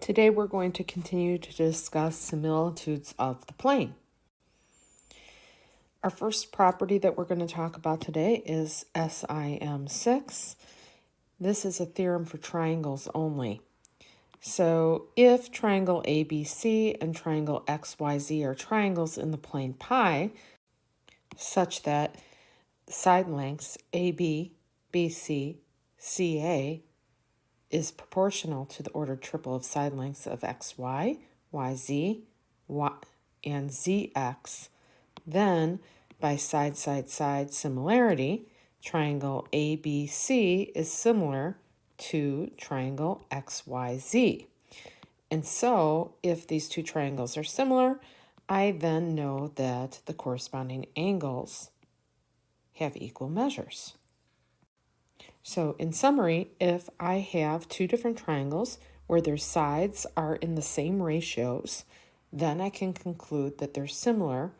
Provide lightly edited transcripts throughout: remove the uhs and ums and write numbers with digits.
Today we're going to continue to discuss similitudes of the plane. Our first property that we're going to talk about today is SIM6. This is a theorem for triangles only. So if triangle ABC and triangle XYZ are triangles in the plane pi, such that side lengths AB, BC, CA is proportional to the ordered triple of side lengths of XY, YZ, and ZX, then by side-side-side similarity, triangle ABC is similar to triangle XYZ. And so, if these two triangles are similar, I then know that the corresponding angles have equal measures. So, in summary, if I have two different triangles where their sides are in the same ratios, then I can conclude that they're similar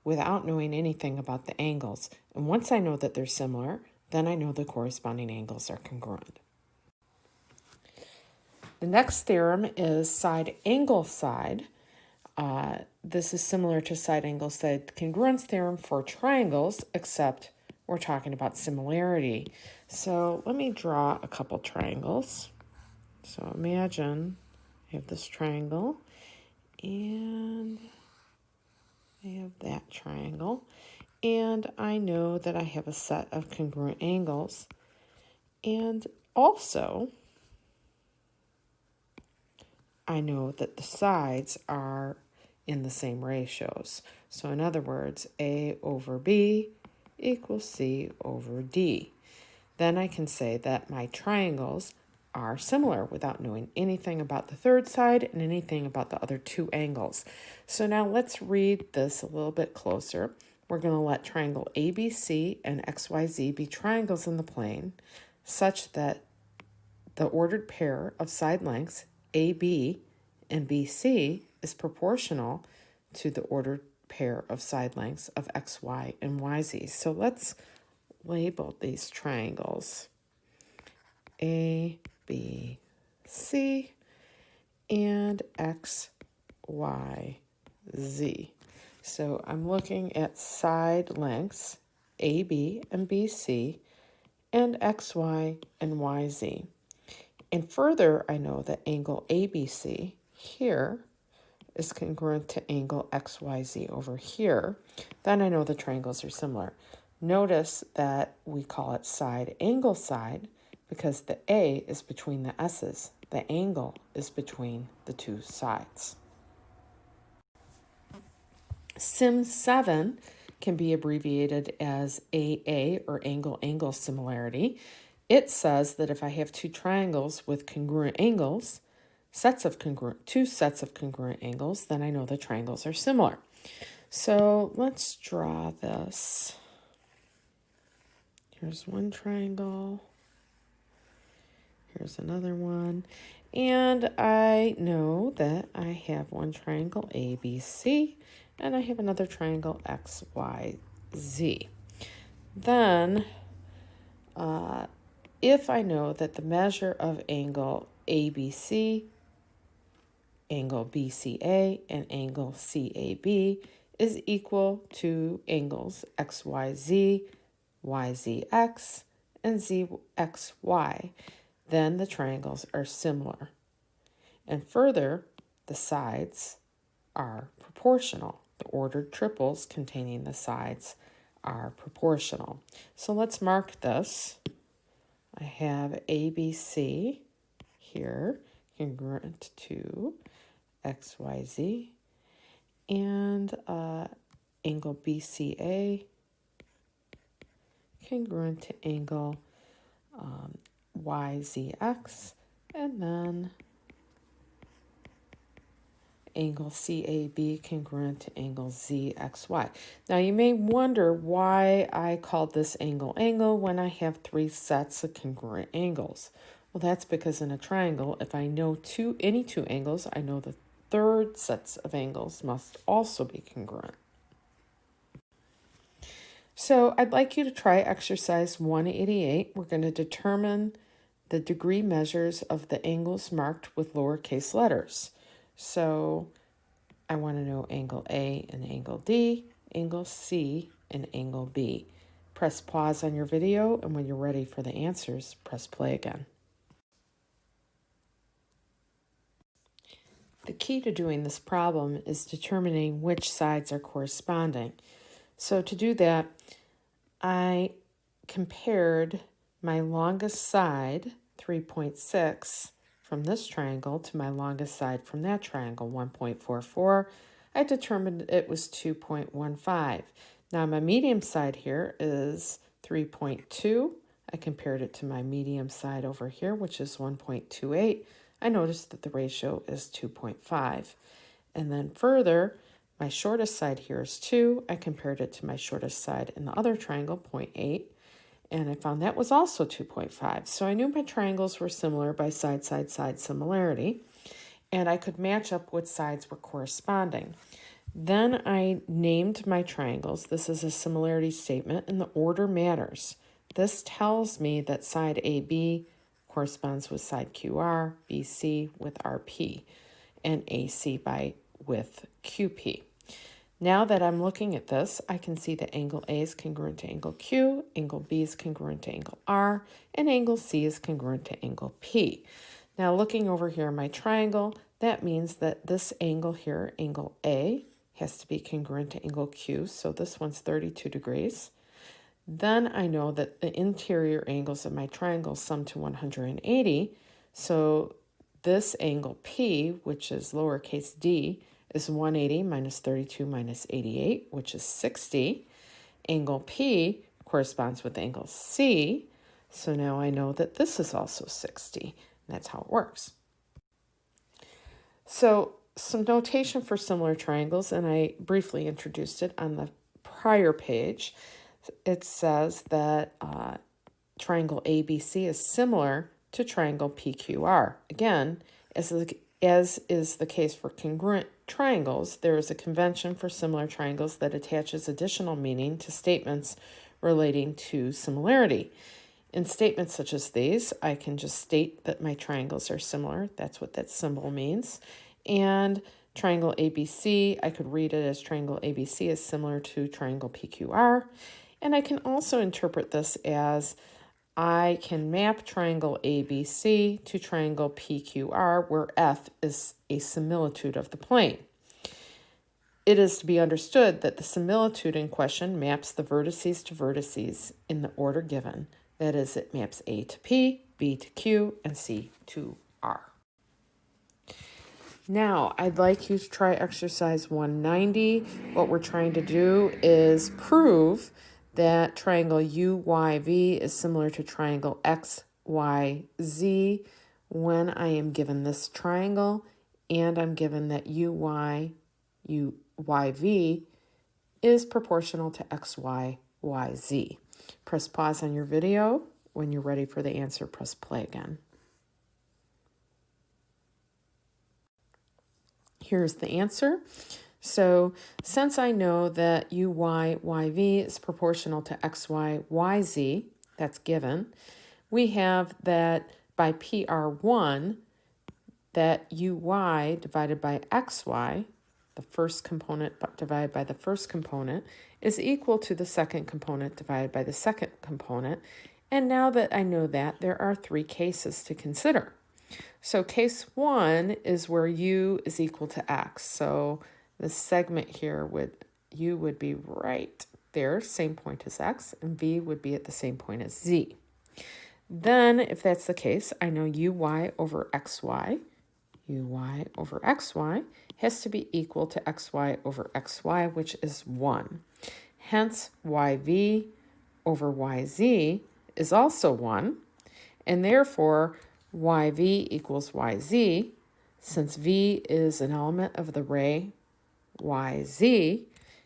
without knowing anything about the angles. And once I know that they're similar, then I know the corresponding angles are congruent. The next theorem is side-angle side. This is similar to side-angle side congruence theorem for triangles, except we're talking about similarity. So let me draw a couple triangles. So imagine I have this triangle, and I have that triangle, and I know that I have a set of congruent angles, and also I know that the sides are in the same ratios. So in other words, A over B equals C over D. Then I can say that my triangles are similar without knowing anything about the third side and anything about the other two angles. So now let's read this a little bit closer. We're going to let triangle ABC and XYZ be triangles in the plane such that the ordered pair of side lengths AB and BC is proportional to the ordered pair of side lengths of XY and YZ. So let's label these triangles A, B, C, and X, Y, Z. So I'm looking at side lengths AB and BC and XY and YZ. And further, I know that angle ABC here is congruent to angle XYZ over here. Then I know the triangles are similar. Notice that we call it side-angle side because the A is between the S's. The angle is between the two sides. Sim7 can be abbreviated as AA, or angle-angle similarity. It says that if I have two triangles with congruent angles, two sets of congruent angles, then I know the triangles are similar. So let's draw this. Here's one triangle. Here's another one. And I know that I have one triangle ABC, and I have another triangle XYZ. Then, if I know that the measure of angle ABC, angle BCA, and angle CAB is equal to angles XYZ, YZX, and ZXY, then the triangles are similar. And further, the sides are proportional. The ordered triples containing the sides are proportional. So let's mark this. I have ABC here, congruent to XYZ, and angle BCA, congruent to angle YZX, and then angle CAB congruent to angle ZXY. Now you may wonder why I called this angle when I have three sets of congruent angles. Well, that's because in a triangle, if I know any two angles, I know the third sets of angles must also be congruent. So I'd like you to try exercise 188. We're going to determine the degree measures of the angles marked with lowercase letters. So I want to know angle A and angle D, angle C and angle B. Press pause on your video, and when you're ready for the answers, press play again. The key to doing this problem is determining which sides are corresponding. So to do that, I compared my longest side, 3.6, from this triangle to my longest side from that triangle, 1.44. I determined it was 2.15. Now my medium side here is 3.2. I compared it to my medium side over here, which is 1.28. I noticed that the ratio is 2.5. And then further, my shortest side here is 2. I compared it to my shortest side in the other triangle, 0.8, and I found that was also 2.5. So I knew my triangles were similar by side, side, side similarity, and I could match up what sides were corresponding. Then I named my triangles. This is a similarity statement, and the order matters. This tells me that side AB corresponds with side QR, BC with RP, and AC with QP. Now that I'm looking at this, I can see that angle A is congruent to angle Q, angle B is congruent to angle R, and angle C is congruent to angle P. Now looking over here in my triangle, that means that this angle here, angle A, has to be congruent to angle Q, so this one's 32 degrees. Then I know that the interior angles of my triangle sum to 180, so this angle P, which is lowercase d, is 180 minus 32 minus 88, which is 60. Angle P corresponds with angle C, so now I know that this is also 60. That's how it works. So some notation for similar triangles, and I briefly introduced it on the prior page. It says that triangle ABC is similar to triangle PQR. Again, as is the case for congruent triangles, there is a convention for similar triangles that attaches additional meaning to statements relating to similarity. In statements such as these, I can just state that my triangles are similar. That's what that symbol means. And triangle ABC, I could read it as triangle ABC is similar to triangle PQR. And I can also interpret this as I can map triangle ABC to triangle PQR, where F is a similitude of the plane. It is to be understood that the similitude in question maps the vertices to vertices in the order given. That is, it maps A to P, B to Q, and C to R. Now, I'd like you to try exercise 190. What we're trying to do is prove that triangle UYV is similar to triangle XYZ when I am given this triangle and I'm given that UYV is proportional to XYYZ. Press pause on your video. When you're ready for the answer, press play again. Here's the answer. So since I know that UYYV is proportional to XYYZ, that's given, we have that by PR1, that UY divided by XY, the first component divided by the first component, is equal to the second component divided by the second component. And now that I know that, there are three cases to consider. So case 1 is where U is equal to X. So this segment here U would be right there, same point as X, and V would be at the same point as Z. Then, if that's the case, I know UY over XY has to be equal to XY over XY, which is 1. Hence, YV over YZ is also 1, and therefore YV equals YZ. Since V is an element of the ray YZ,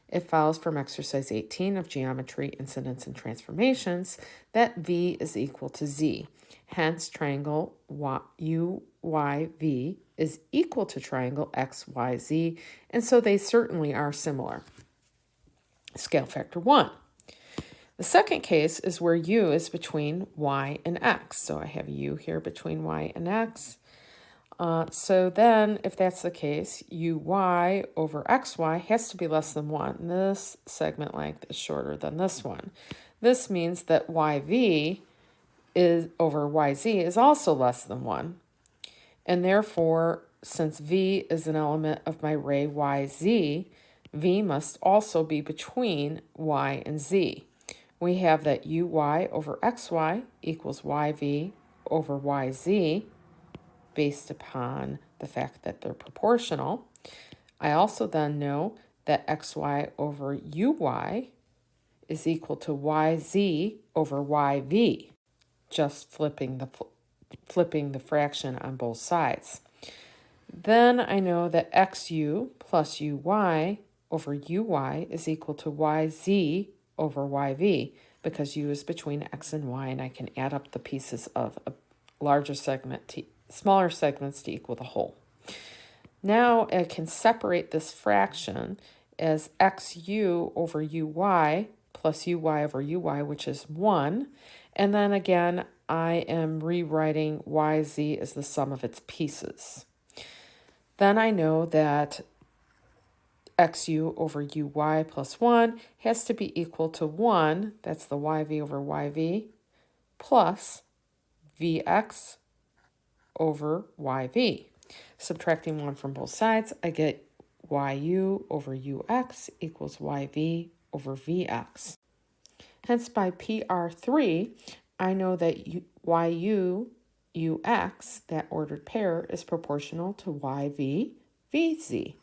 it follows from exercise 18 of Geometry, Incidents, and Transformations that V is equal to Z. Hence, triangle UYV is equal to triangle XYZ, and so they certainly are similar. Scale factor 1. The second case is where u is between y and x. So I have u here between y and x. So then, if that's the case, uy over xy has to be less than 1. This segment length is shorter than this one. This means that yv is over yz is also less than 1. And therefore, since v is an element of my ray yz, v must also be between y and z. We have that uy over xy equals yv over yz, based upon the fact that they're proportional. I also then know that xy over uy is equal to yz over yv, just flipping the fraction on both sides. Then I know that xu plus uy over uy is equal to yz over yv, because u is between x and y, and I can add up the pieces of a larger segment to smaller segments to equal the whole. Now I can separate this fraction as xu over uy plus uy over uy, which is 1. And then again, I am rewriting yz as the sum of its pieces. Then I know that xu over uy plus 1 has to be equal to 1, that's the yv over yv, plus vx over yv. Subtracting 1 from both sides, I get yu over ux equals yv over vx. Hence, by PR3, I know that yu ux, that ordered pair, is proportional to yv vz.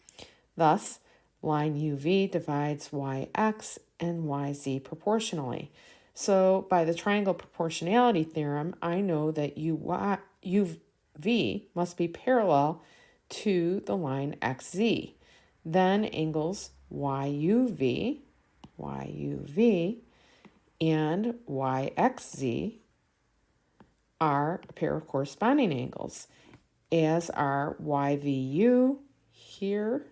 Thus, line uv divides yx and yz proportionally. So, by the triangle proportionality theorem, I know that uv must be parallel to the line xz. Then angles yuv and yxz are a pair of corresponding angles, as are yvu here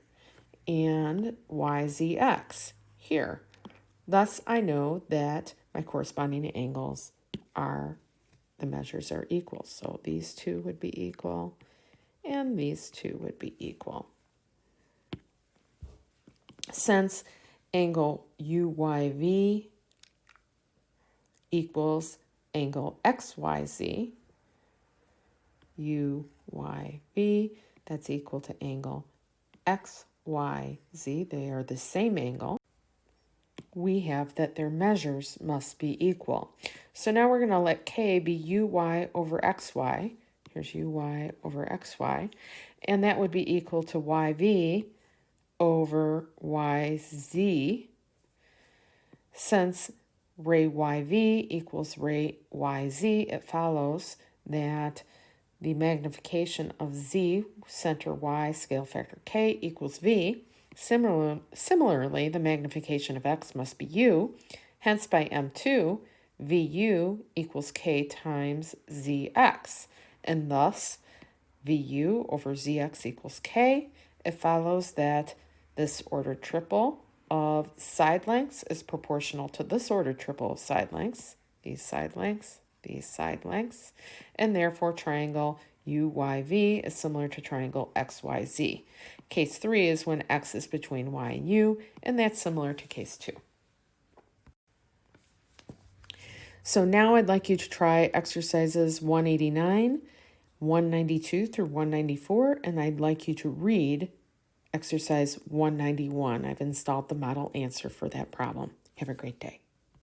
and yzx here. Thus, I know that my corresponding angles the measures are equal. So these two would be equal, and these two would be equal. Since angle UYV equals angle XYZ, UYV, that's equal to angle XYZ, they are the same angle, we have that their measures must be equal. So now we're going to let K be UY over XY. Here's UY over XY. And that would be equal to YV over YZ. Since ray YV equals ray YZ, it follows that the magnification of Z, center Y, scale factor K, equals V. Similarly, the magnification of X must be U. Hence, by M2, VU equals K times ZX. And thus, VU over ZX equals K. It follows that this ordered triple of side lengths is proportional to this ordered triple of side lengths, these side lengths, these side lengths, and therefore triangle UYV is similar to triangle XYZ. Case 3 is when X is between Y and U, and that's similar to case 2. So now I'd like you to try exercises 189, 192 through 194, and I'd like you to read exercise 191. I've installed the model answer for that problem. Have a great day.